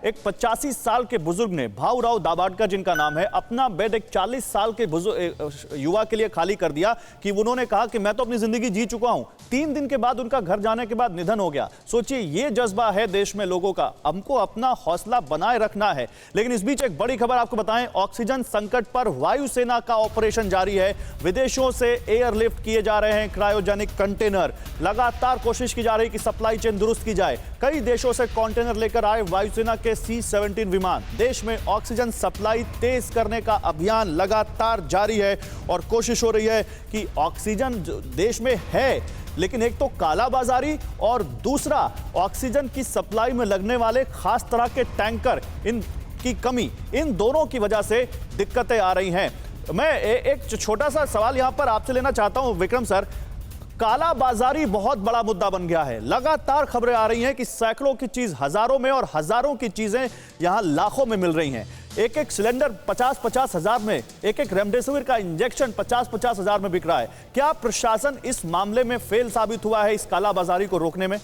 एक 85 साल के बुजुर्ग ने, भाऊराव दाभाडकर जिनका नाम है, अपना बेड एक 40 साल के युवा के लिए खाली कर दिया कि उन्होंने कहा कि मैं तो अपनी जिंदगी जी चुका हूं। 3 दिन के बाद उनका घर जाने के बाद निधन हो गया। सोचिए, ये जज्बा है देश में लोगों का। हमको अपना हौसला बनाए रखना है। लेकिन इस बीच एक बड़ी खबर आपको बताएं, ऑक्सीजन संकट पर वायुसेना का ऑपरेशन जारी है। विदेशों से एयरलिफ्ट किए जा रहे हैं क्रायोजेनिक कंटेनर। लगातार कोशिश की जा रही है कि सप्लाई चेन दुरुस्त की जाए। कई देशों से कंटेनर लेकर आए वायुसेना के C-17 विमान। देश में ऑक्सीजन सप्लाई तेज करने का अभियान लगातार जारी है और कोशिश हो रही है कि ऑक्सीजन देश में है, लेकिन एक तो कालाबाजारी और दूसरा ऑक्सीजन की सप्लाई में लगने वाले खास तरह के टैंकर, इनकी कमी, इन दोनों की वजह से दिक्कतें आ रही हैं। मैं एक छोटा सा सवाल यहां पर आपसे लेना चाहता हूं विक्रम सर। कालाबाजारी बहुत बड़ा मुद्दा बन गया है। लगातार खबरें आ रही हैं कि सैकड़ों की चीज हजारों में और हजारों की चीजें यहां लाखों में मिल रही हैं। एक एक सिलेंडर 50-50 हजार में, एक एक रेमडेसिविर का इंजेक्शन 50-50 हजार में बिक रहा है। क्या प्रशासन इस मामले में फेल साबित हुआ है इस कालाबाजारी को रोकने में?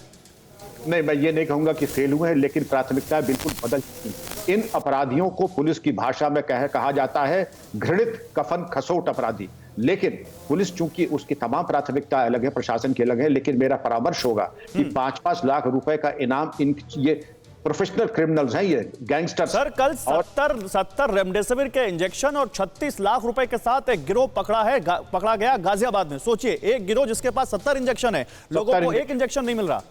नहीं, मैं ये नहीं कहूंगा कि फेल हुए हैं, लेकिन प्राथमिकताएं बिल्कुल बदल चुकी। इन अपराधियों को पुलिस की भाषा में कहा जाता है घृणित कफन खसोट अपराधी। लेकिन पुलिस चूंकि उसकी तमाम प्राथमिकता अलग है, प्रशासन की अलग है, लेकिन मेरा परामर्श होगा कि 5-5 लाख रुपए का इनाम इन ये प्रोफेशनल क्रिमिनल्स हैं, ये गैंगस्टर। सर, कल 70 रेमडेसिविर के इंजेक्शन और 36 लाख रुपए के साथ एक गिरोह पकड़ा गया गाजियाबाद में। सोचिए, एक गिरोह जिसके पास 70 इंजेक्शन है, लोगों को एक इंजेक्शन नहीं मिल रहा।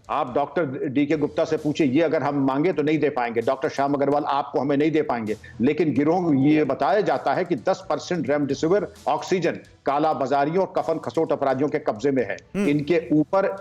आप डॉक्टर DK गुप्ता से पूछिए, ये अगर हम मांगे तो नहीं दे पाएंगे। डॉक्टर श्याम अग्रवाल आपको हमें नहीं दे पाएंगे। लेकिन गिरोह ये बताया जाता है कि 10% रेमडेसिविर ऑक्सीजन काला बाजारियों और कफन खसोट अपराधियों के कब्जे में है। इनके ऊपर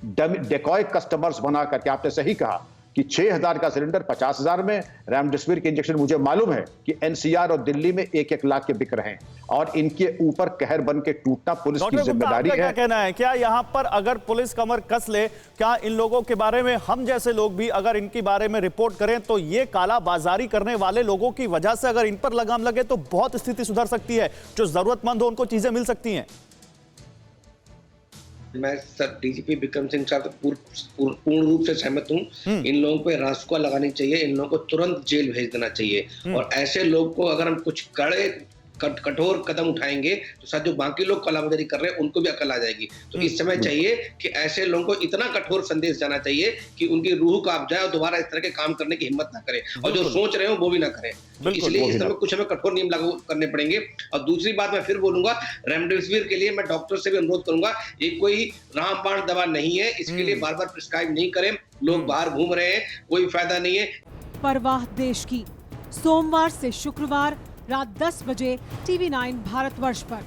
डेकॉय कस्टमर्स बना करके, आपने सही कहा कि 6,000 का सिलेंडर 50,000 में, रेमडेसिविर के इंजेक्शन मुझे मालूम है कि NCR और दिल्ली में 1-1 लाख के बिक रहे हैं और इनके ऊपर कहर बन के टूटना पुलिस की जिम्मेदारी है। क्या कहना है, क्या यहां पर अगर पुलिस कमर कस ले, क्या इन लोगों के बारे में हम जैसे लोग भी अगर इनके बारे में रिपोर्ट करें तो ये कालाबाजारी करने वाले लोगों की वजह से अगर इन पर लगाम लगे तो बहुत स्थिति सुधर सकती है, जो जरूरतमंद हो उनको चीजें मिल सकती हैं? मैं सर DGP विक्रम सिंह साहब पूर्ण रूप से सहमत हूँ। इन लोगों पे रासुका लगानी चाहिए, इन लोगों को तुरंत जेल भेज देना चाहिए। और ऐसे लोग को अगर हम कुछ कठोर कदम उठाएंगे तो शायद जो बाकी लोग कालाबाजारी कर रहे हैं उनको भी अकल आ जाएगी। तो इस समय चाहिए कि ऐसे लोगों को इतना कठोर संदेश जाना चाहिए कि उनकी रूह कांप जाए और दोबारा इस तरह के काम करने की हिम्मत ना करें, और जो सोच रहे हो वो भी ना करें। तो इसलिए इस समय कुछ हमें कठोर नियम लागू करने पड़ेंगे। और दूसरी बात मैं फिर बोलूंगा, रेमडेसिविर के लिए मैं डॉक्टर से भी अनुरोध करूंगा, ये कोई रामबाण दवा नहीं है, इसके लिए बार बार प्रिस्क्राइब नहीं करें। लोग बाहर घूम रहे हैं, कोई फायदा नहीं है। परवाह देश की, सोमवार से शुक्रवार रात 10 बजे TV9 भारतवर्ष पर।